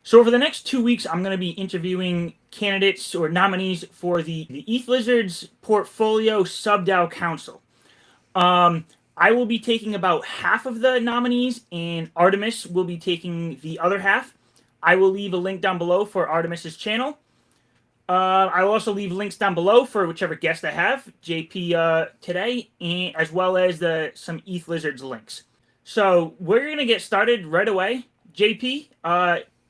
So over the next 2 weeks, I'm going to be interviewing candidates or nominees for the Ethlizards Portfolio SubDAO Council. Um, I will be taking about half of the nominees, and Artemis will be taking the other half. I will leave a link down below for Artemis's channel. I will also leave links down below for whichever guest I have, JP today, and as well as some Ethlizards links. So we're gonna get started right away. JP,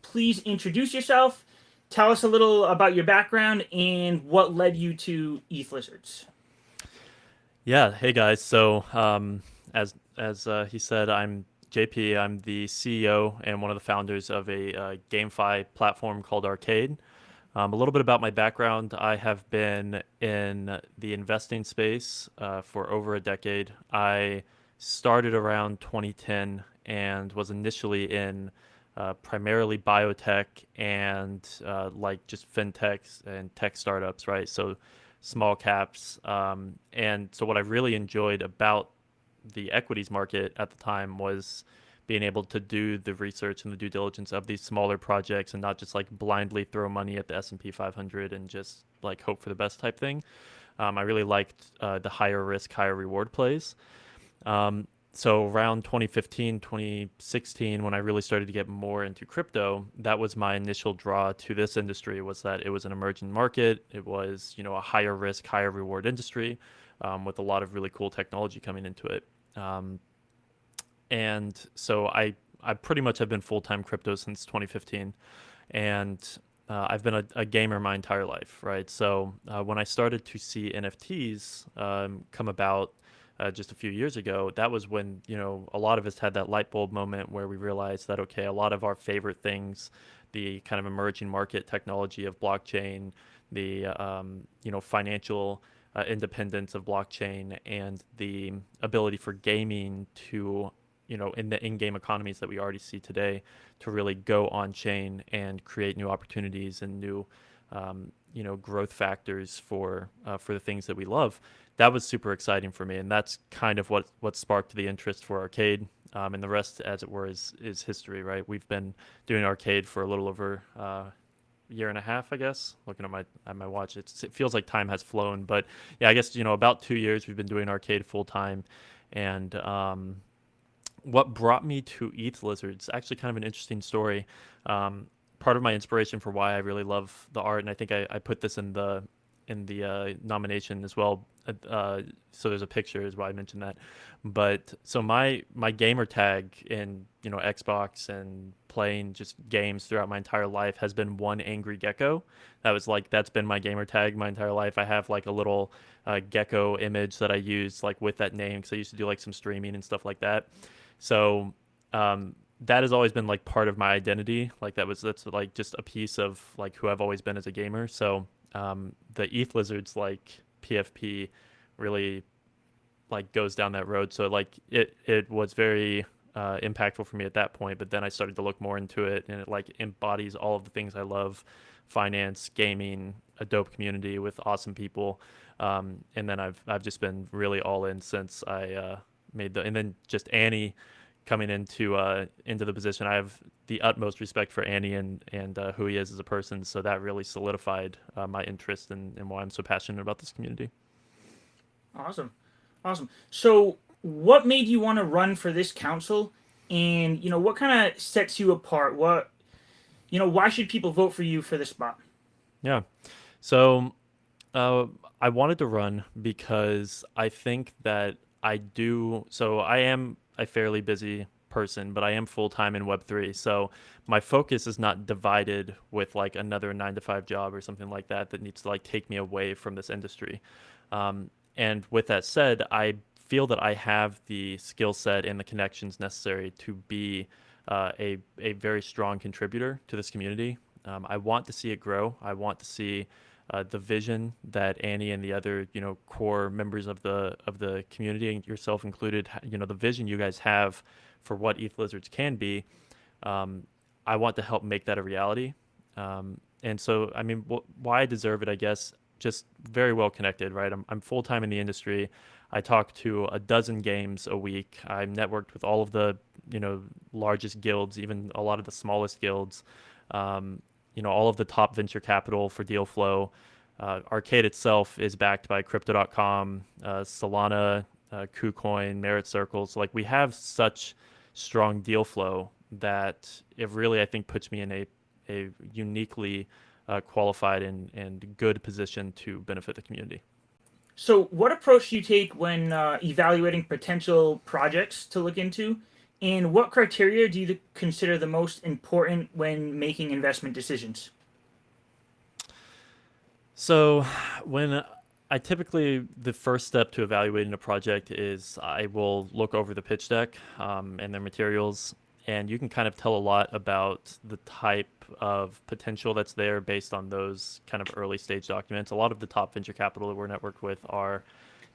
please introduce yourself. Tell us a little about your background and what led you to Ethlizards. Yeah, hey guys. So as he said, I'm JP. I'm the CEO and one of the founders of a GameFi platform called Arcade. A little bit about my background: I have been in the investing space for over a decade. I started around 2010 and was initially in primarily biotech and like just fintechs and tech startups, right? So small caps. And so what I really enjoyed about the equities market at the time was being able to do the research and the due diligence of these smaller projects and not just like blindly throw money at the S&P 500 and just like hope for the best type thing. I really liked the higher risk, higher reward plays. So around 2015, 2016, when I really started to get more into crypto, that was my initial draw to this industry, was that it was an emerging market. It was, a higher risk, higher reward industry with a lot of really cool technology coming into it. Um, and so I pretty much have been full-time crypto since 2015. And I've been a gamer my entire life, right? So when I started to see NFTs come about just a few years ago, that was when a lot of us had that light bulb moment where we realized that okay, a lot of our favorite things, the kind of emerging market technology of blockchain, the financial independence of blockchain, and the ability for gaming to in the in-game economies that we already see today to really go on chain and create new opportunities and new growth factors for the things that we love. That was super exciting for me, and that's kind of what sparked the interest for Arcade. And the rest, as it were, is history, right? We've been doing Arcade for a little over year and a half, I guess. Looking at my watch, it feels like time has flown, but yeah, I guess about 2 years we've been doing Arcade full time. And what brought me to Ethlizards, actually kind of an interesting story. Part of my inspiration for why I really love the art, and I think I put this in the nomination as well. So there's a picture, is why I mentioned that. But so my gamer tag in Xbox and playing just games throughout my entire life has been one angry gecko. That's been my gamer tag my entire life. I have like a little gecko image that I use like with that name because I used to do like some streaming and stuff like that. So that has always been like part of my identity. Like that's like just a piece of like who I've always been as a gamer. So the Ethlizards like PFP really like goes down that road. So like it was very impactful for me at that point. But then I started to look more into it, and it like embodies all of the things I love: finance, gaming, a dope community with awesome people. And then I've just been really all in since I and then just Annie coming into the position. I have the utmost respect for Annie and who he is as a person. So that really solidified my interest and why I'm so passionate about this community. Awesome, awesome. So, what made you want to run for this council, and what kind of sets you apart? Why should people vote for you for this spot? Yeah. So uh, I wanted to run because I think that I do. So I am a fairly busy person, but I am full time in Web3. So my focus is not divided with like another 9 to 5 job or something like that that needs to like take me away from this industry. And with that said, I feel that I have the skill set and the connections necessary to be a very strong contributor to this community. I want to see it grow. I want to see the vision that Annie and the other core members of the community, and yourself included, the vision you guys have for what Ethlizards can be. Um, I want to help make that a reality. And so, I mean, why I deserve it, I guess, just very well connected, right? I'm full time in the industry. I talk to a dozen games a week. I'm networked with all of the largest guilds, even a lot of the smallest guilds. All of the top venture capital for deal flow. Arcade itself is backed by Crypto.com, Solana, KuCoin, Merit Circles. Like we have such strong deal flow that it really, I think, puts me in a uniquely qualified and good position to benefit the community. So, what approach do you take when evaluating potential projects to look into? And what criteria do you consider the most important when making investment decisions? So, when I typically, the first step to evaluating a project is I will look over the pitch deck and their materials, and you can kind of tell a lot about the type of potential that's there based on those kind of early stage documents. A lot of the top venture capital that we're networked with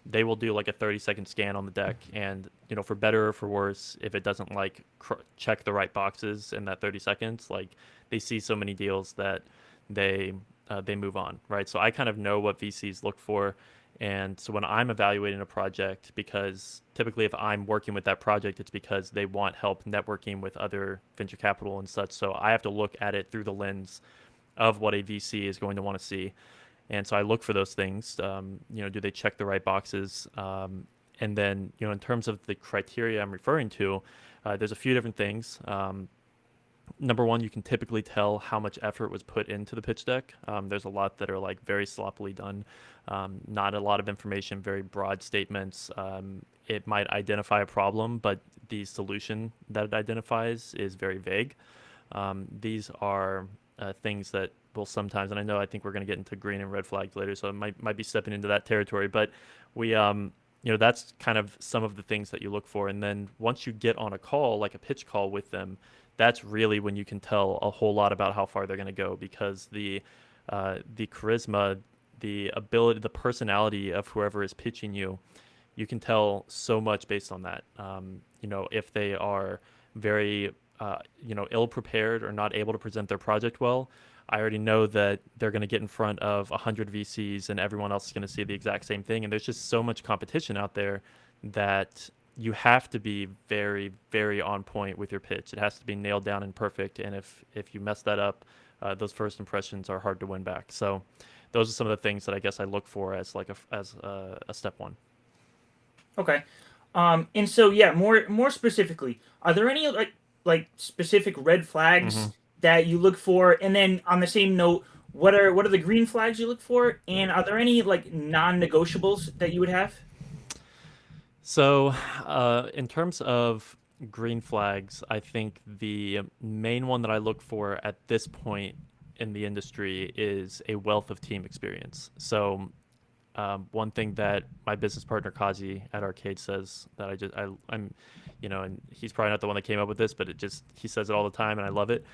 they will do like a 30-second scan on the deck, and for better or for worse, if it doesn't like check the right boxes in that 30 seconds, like they see so many deals that they move on, right? So I kind of know what VCs look for. And so when I'm evaluating a project, because typically if I'm working with that project, it's because they want help networking with other venture capital and such. So I have to look at it through the lens of what a VC is going to want to see. And so I look for those things. Do they check the right boxes? And then, in terms of the criteria I'm referring to, there's a few different things. Number one, you can typically tell how much effort was put into the pitch deck. There's a lot that are like very sloppily done, not a lot of information, very broad statements. It might identify a problem, but the solution that it identifies is very vague. These are things that will sometimes, and I think we're going to get into green and red flags later, so it might be stepping into that territory. But we, that's kind of some of the things that you look for. And then once you get on a call, like a pitch call with them, that's really when you can tell a whole lot about how far they're going to go, because the charisma, the ability, the personality of whoever is pitching you, you can tell so much based on that. If they are very ill prepared or not able to present their project well, I already know that they're going to get in front of 100 VCs and everyone else is going to see the exact same thing. And there's just so much competition out there that you have to be very, very on point with your pitch. It has to be nailed down and perfect. And if you mess that up, those first impressions are hard to win back. So those are some of the things that I guess I look for as like a step one. Okay. And so yeah, more specifically, are there any like specific red flags that you look for? And then on the same note, what are the green flags you look for? And are there any like non-negotiables that you would have? So, in terms of green flags, I think the main one that I look for at this point in the industry is a wealth of team experience. So, one thing that my business partner Kazi at Arcade says that I'm, and he's probably not the one that came up with this, but he says it all the time, and I love it.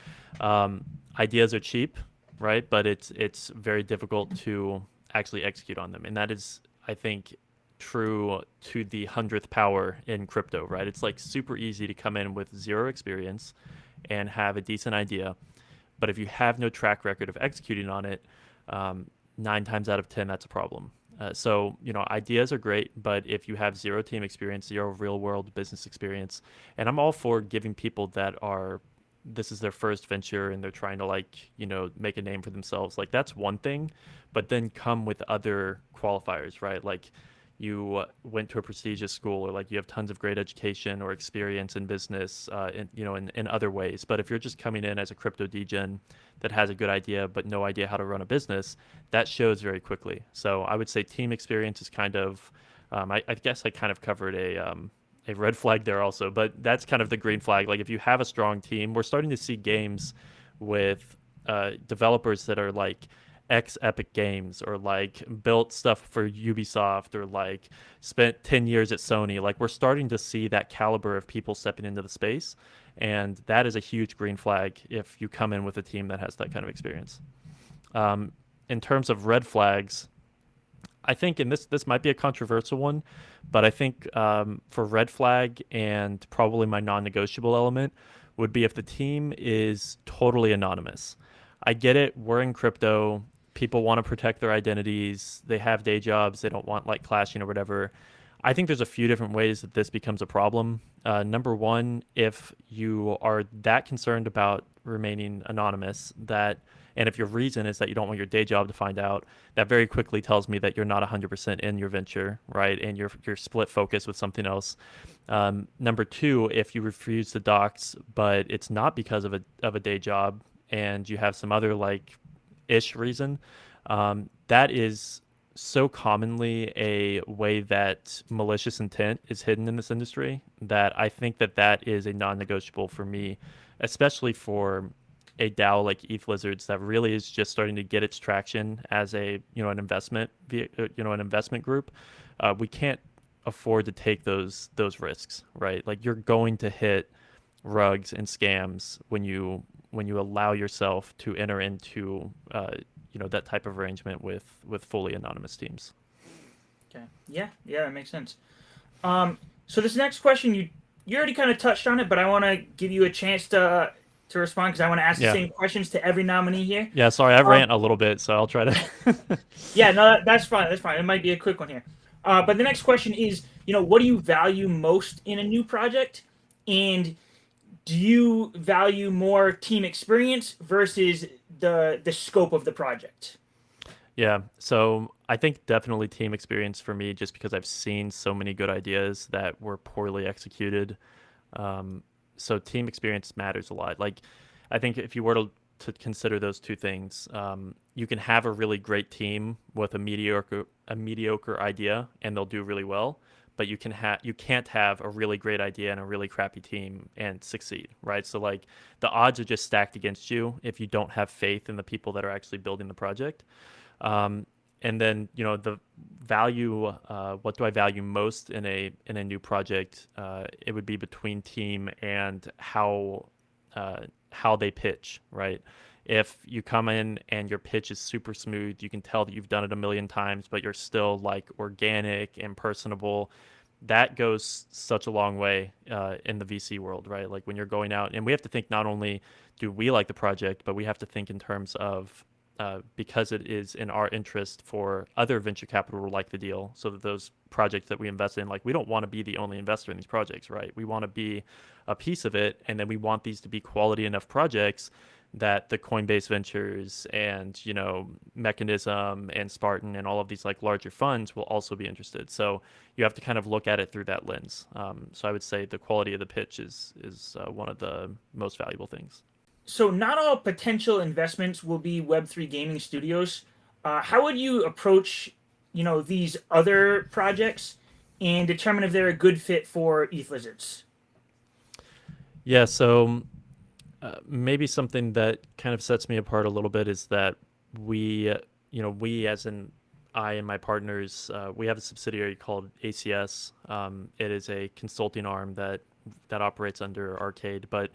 Ideas are cheap, right? But it's very difficult to actually execute on them, and that is, I think, true to the 100th power in crypto, right? It's like super easy to come in with zero experience and have a decent idea, but if you have no track record of executing on it, 9 times out of 10, that's a problem. So, ideas are great, but if you have zero team experience, zero real world business experience, and I'm all for giving people this is their first venture and they're trying to make a name for themselves. Like that's one thing, but then come with other qualifiers, right? Like you went to a prestigious school, or like you have tons of great education or experience in business, in other ways. But if you're just coming in as a crypto degen that has a good idea but no idea how to run a business, that shows very quickly. So I would say team experience is kind of, I guess I kind of covered a red flag there also, but that's kind of the green flag. Like if you have a strong team, we're starting to see games with developers that are like Epic Games, or like built stuff for Ubisoft, or like spent 10 years at Sony. Like we're starting to see that caliber of people stepping into the space, and that is a huge green flag if you come in with a team that has that kind of experience. In terms of red flags, I think, and this might be a controversial one, but I think for red flag and probably my non-negotiable element would be if the team is totally anonymous. I get it. We're in crypto. People want to protect their identities. They have day jobs. They don't want like clashing or whatever. I think there's a few different ways that this becomes a problem. Number one, if you are that concerned about remaining anonymous, that, and if your reason is that you don't want your day job to find out, that very quickly tells me that you're not 100% in your venture, right? And you're split focus with something else. Number two, if you refuse the docs, but it's not because of a day job, and you have some other like ish reason, that is so commonly a way that malicious intent is hidden in this industry, that I think that that is a non-negotiable for me, especially for a DAO like Ethlizards that really is just starting to get its traction as a an investment an investment group. We can't afford to take those risks, right? Like, you're going to hit rugs and scams when you allow yourself to enter into that type of arrangement with fully anonymous teams. Okay. Yeah, that makes sense. So this next question, you already kind of touched on it, but I want to give you a chance to respond, because I want to ask the same questions to every nominee here. Yeah, sorry, I rant a little bit, so I'll try to. Yeah, no, that's fine. That's fine. It might be a quick one here. But the next question is, what do you value most in a new project? And do you value more team experience versus the scope of the project? Yeah, so I think definitely team experience for me, just because I've seen so many good ideas that were poorly executed. So team experience matters a lot. Like, I think if you were to consider those two things, you can have a really great team with a mediocre idea, and they'll do really well. But you can't have a really great idea and a really crappy team and succeed, right? So like, the odds are just stacked against you if you don't have faith in the people that are actually building the project. And then the value. What do I value most in a new project? It would be between team and how they pitch, right? If you come in and your pitch is super smooth, you can tell that you've done it a million times, but you're still like organic and personable. That goes such a long way in the VC world, right? Like, when you're going out, and we have to think, not only do we like the project, but we have to think in terms of because it is in our interest for other venture capital to like the deal, so that those projects that we invest in, like, we don't want to be the only investor in these projects, right? We want to be a piece of it, and then we want these to be quality enough projects that the Coinbase Ventures and Mechanism and Spartan and all of these like larger funds will also be interested. So you have to kind of look at it through that lens. So I would say the quality of the pitch is one of the most valuable things. So not all potential investments will be Web3 gaming studios. How would you approach, these other projects and determine if they're a good fit for Ethlizards? Yeah, so maybe something that kind of sets me apart a little bit is that we as in I and my partners, we have a subsidiary called ACS. It is a consulting arm that operates under Arcade, but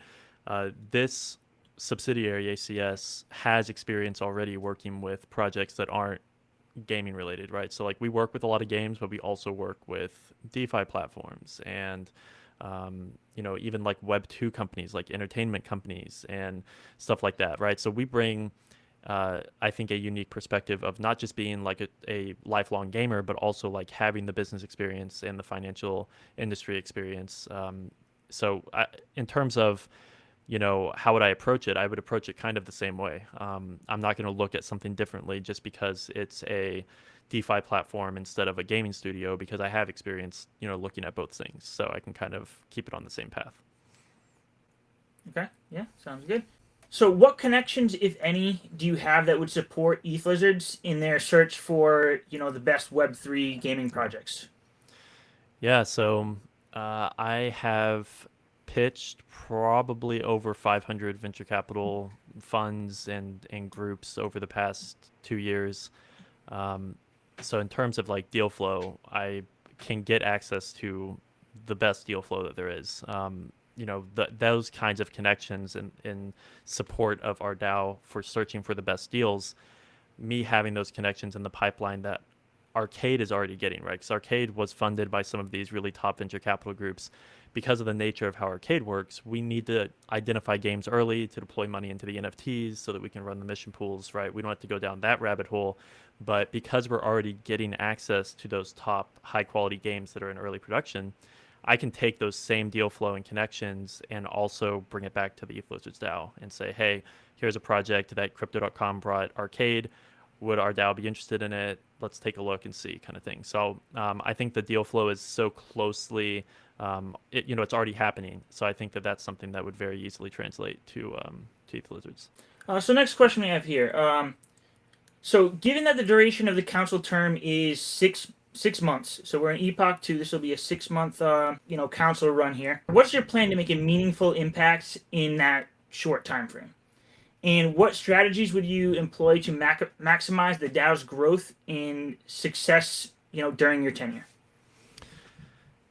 this subsidiary ACS has experience already working with projects that aren't gaming related, right? So like, we work with a lot of games, but we also work with DeFi platforms and even like Web2 companies, like entertainment companies and stuff like that, right? So we bring, I think, a unique perspective of not just being like a lifelong gamer, but also like having the business experience and the financial industry experience. In terms of, how would I approach it? I would approach it kind of the same way. I'm not going to look at something differently just because it's a DeFi platform instead of a gaming studio, because I have experience, looking at both things. So I can kind of keep it on the same path. Okay. Yeah, sounds good. So what connections, if any, do you have that would support Ethlizards in their search for, the best Web3 gaming projects? Yeah, so I have pitched probably over 500 venture capital funds and groups over the past 2 years. So in terms of like deal flow, I can get access to the best deal flow that there is. Those kinds of connections in support of our DAO for searching for the best deals, me having those connections in the pipeline that Arcade is already getting, right? Because Arcade was funded by some of these really top venture capital groups. Because of the nature of how Arcade works, we need to identify games early to deploy money into the NFTs so that we can run the mission pools, right? We don't have to go down that rabbit hole. But because we're already getting access to those top high quality games that are in early production, I can take those same deal flow and connections and also bring it back to the Ethlizards DAO and say, hey, here's a project that Crypto.com brought Arcade. Would our DAO be interested in it? Let's take a look and see, kind of thing. So I think the deal flow is so closely, it's already happening. So I think that that's something that would very easily translate to Ethlizards. So next question we have here. So given that the duration of the council term is six months, so we're in Epoch 2, this will be a 6-month council run here. What's your plan to make a meaningful impact in that short time frame? And what strategies would you employ to maximize the DAO's growth and success, during your tenure?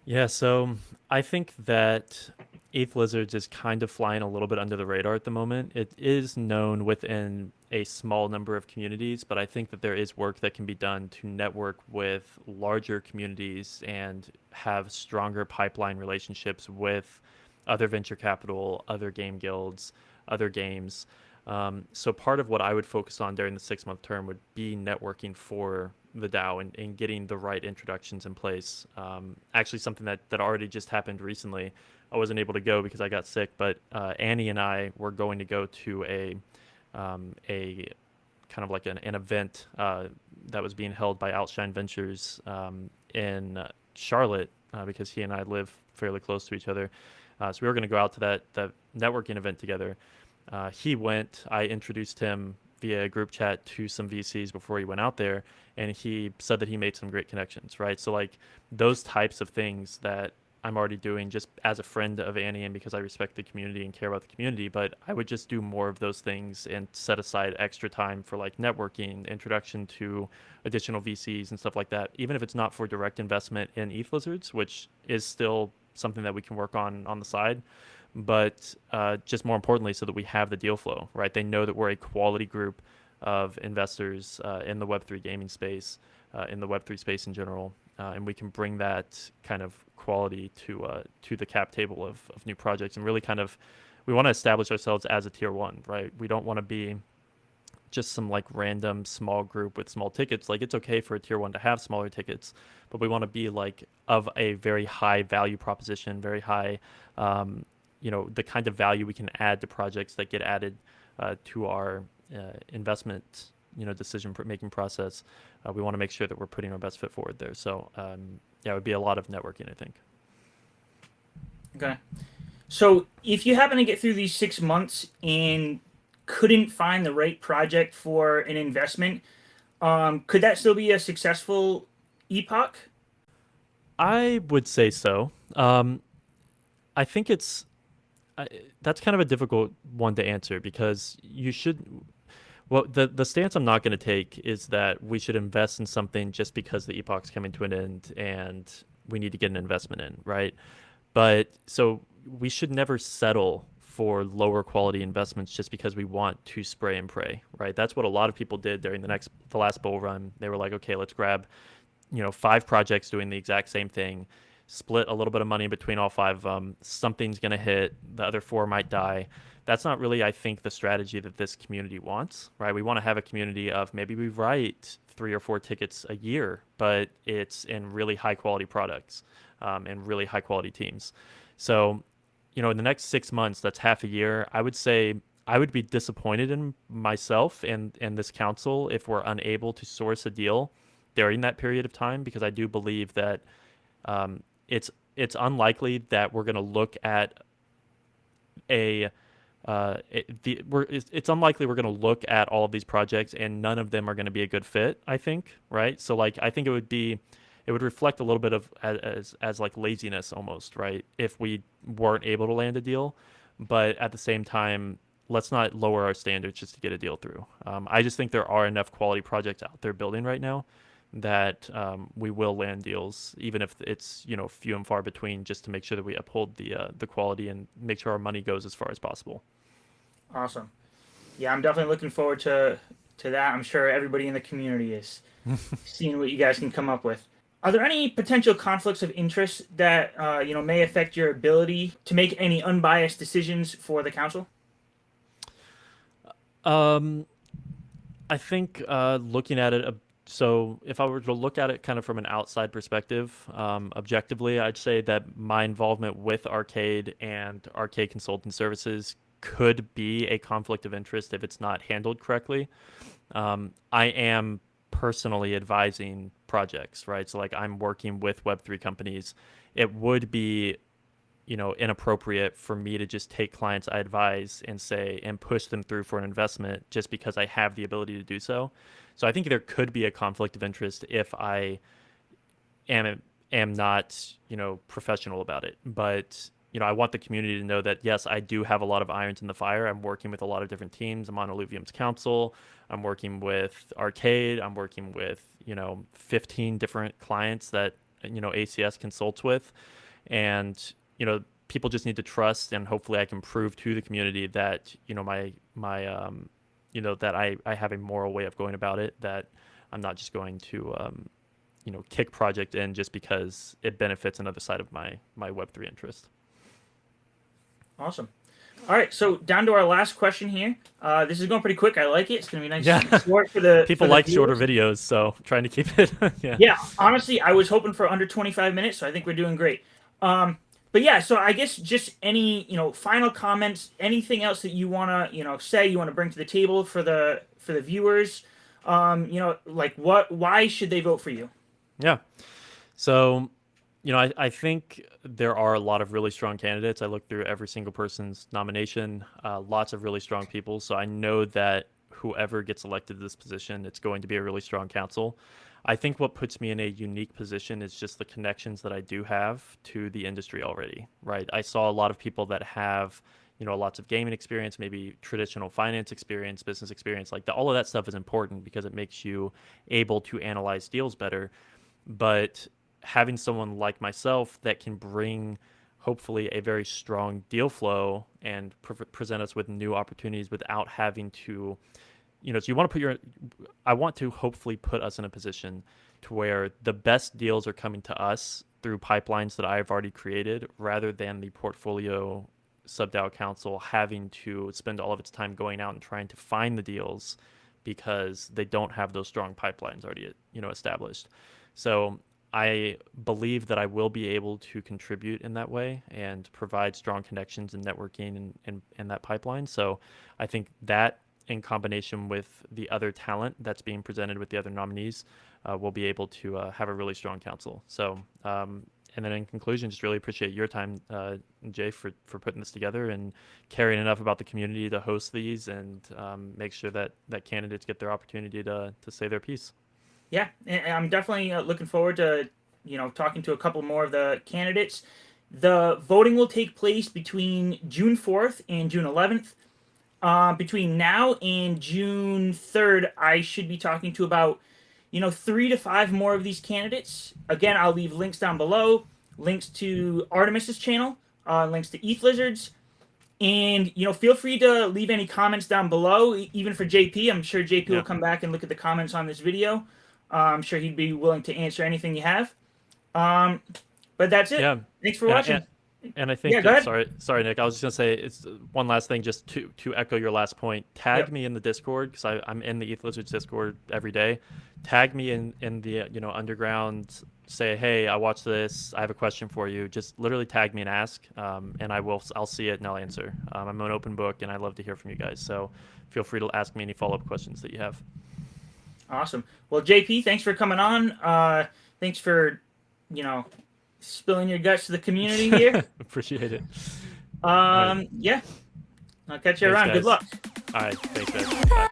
Yeah, so I think that Ethlizards is kind of flying a little bit under the radar at the moment. It is known within a small number of communities, but I think that there is work that can be done to network with larger communities and have stronger pipeline relationships with other venture capital, other game guilds, other games. So part of what I would focus on during the 6-month term would be networking for the DAO and getting the right introductions in place. Actually, something that already just happened recently. I wasn't able to go because I got sick, but Annie and I were going to go to a kind of like an event that was being held by Outshine Ventures in Charlotte because he and I live fairly close to each other. So we were going to go out to that networking event together. He went. I introduced him via a group chat to some VCs before he went out there, and he said that he made some great connections, right? So like those types of things that I'm already doing just as a friend of Annie and because I respect the community and care about the community, but I would just do more of those things and set aside extra time for like networking, introduction to additional VCs and stuff like that, even if it's not for direct investment in Ethlizards, which is still something that we can work on the side, but just more importantly, so that we have the deal flow, right? They know that we're a quality group of investors in the Web3 gaming space, in the Web3 space in general, and we can bring that kind of quality to the cap table of new projects and really kind of, we want to establish ourselves as a tier one, right? We don't want to be just some like random small group with small tickets. Like it's okay for a tier one to have smaller tickets, but we want to be like of a very high value proposition, very high, the kind of value we can add to projects that get added to our investment, decision making process. We want to make sure that we're putting our best foot forward there. So it would be a lot of networking, I think. Okay. So if you happen to get through these 6 months and couldn't find the right project for an investment, could that still be a successful Epoch? I would say so. I think that's kind of a difficult one to answer because you should. Well, the stance I'm not going to take is that we should invest in something just because the epoch's coming to an end and we need to get an investment in, right? But so we should never settle for lower quality investments just because we want to spray and pray, right? That's what a lot of people did during the last bull run. They were like, okay, let's grab, 5 projects doing the exact same thing, split a little bit of money between all 5 of them. Something's going to hit, the other 4 might die. That's not really, I think, the strategy that this community wants, right? We want to have a community of maybe we write 3 or 4 tickets a year, but it's in really high quality products and really high quality teams. So, in the next 6 months, that's half a year. I would say I would be disappointed in myself and this council if we're unable to source a deal during that period of time, because I do believe that it's unlikely that we're going to look at it's unlikely we're going to look at all of these projects and none of them are going to be a good fit, I think, right? So like I think it would reflect a little bit of as like laziness almost, right? If we weren't able to land a deal, but at the same time, let's not lower our standards just to get a deal through. I just think there are enough quality projects out there building right now that we will land deals, even if it's few and far between, just to make sure that we uphold the quality and make sure our money goes as far as possible. Awesome. Yeah, I'm definitely looking forward to that. I'm sure everybody in the community is seeing what you guys can come up with. Are there any potential conflicts of interest that may affect your ability to make any unbiased decisions for the council? I think looking at it So if I were to look at it kind of from an outside perspective, objectively, I'd say that my involvement with Arcade and Arcade Consultant Services could be a conflict of interest if it's not handled correctly. I am personally advising projects, right? So like I'm working with Web3 companies. It would be, inappropriate for me to just take clients I advise and say and push them through for an investment just because I have the ability to do so. So I think there could be a conflict of interest if I am not, professional about it. But I want the community to know that yes, I do have a lot of irons in the fire. I'm working with a lot of different teams. I'm on Illuvium's council. I'm working with Arcade. I'm working with 15 different clients that ACS consults with, and people just need to trust, and hopefully I can prove to the community that that I have a moral way of going about it, that I'm not just going to kick project in just because it benefits another side of my Web3 interest. Awesome. All right, so down to our last question here. This is going pretty quick. I like it. It's going to be nice and short for the people like shorter videos, so trying to keep it. Yeah, honestly, I was hoping for under 25 minutes, so I think we're doing great. But yeah, so I guess just any final comments, anything else that you wanna say, you want to bring to the table for the viewers. Like why should they vote for you? Yeah. So, I think there are a lot of really strong candidates. I looked through every single person's nomination, lots of really strong people. So I know that whoever gets elected to this position, it's going to be a really strong council. I think what puts me in a unique position is just the connections that I do have to the industry already, right? I saw a lot of people that have, lots of gaming experience, maybe traditional finance experience, business experience, all of that stuff is important because it makes you able to analyze deals better. But having someone like myself that can bring hopefully a very strong deal flow and present us with new opportunities without having to, so you want to I want to hopefully put us in a position to where the best deals are coming to us through pipelines that I've already created, rather than the portfolio sub-DAO council having to spend all of its time going out and trying to find the deals because they don't have those strong pipelines already, established. So I believe that I will be able to contribute in that way and provide strong connections and networking in that pipeline. So I think that, in combination with the other talent that's being presented with the other nominees, we'll be able to have a really strong council. So, and then in conclusion, just really appreciate your time, Jay, for putting this together and caring enough about the community to host these and make sure that candidates get their opportunity to say their piece. Yeah, and I'm definitely looking forward to talking to a couple more of the candidates. The voting will take place between June 4th and June 11th. Between now and June 3rd, I should be talking to about 3 to 5 more of these candidates. Again, I'll leave links down below, links to Artemis's channel, links to Ethlizards, and feel free to leave any comments down below, even for JP. I'm sure JP will come back and look at the comments on this video. I'm sure he'd be willing to answer anything you have. But that's it. Yeah. Thanks for watching. And I think, sorry, Nick, I was just gonna say, it's one last thing, just to echo your last point. Tag me in the Discord, because I'm in the Ethlizards Discord every day. Tag me in the underground. Say, hey, I watched this. I have a question for you. Just literally tag me and ask, and I'll see it and I'll answer. I'm an open book, and I love to hear from you guys. So feel free to ask me any follow-up questions that you have. Awesome. Well, JP, thanks for coming on. Thanks for spilling your guts to the community here. Appreciate it. Yeah. I'll catch you around. Guys. Good luck. All right. Thanks, guys. Bye.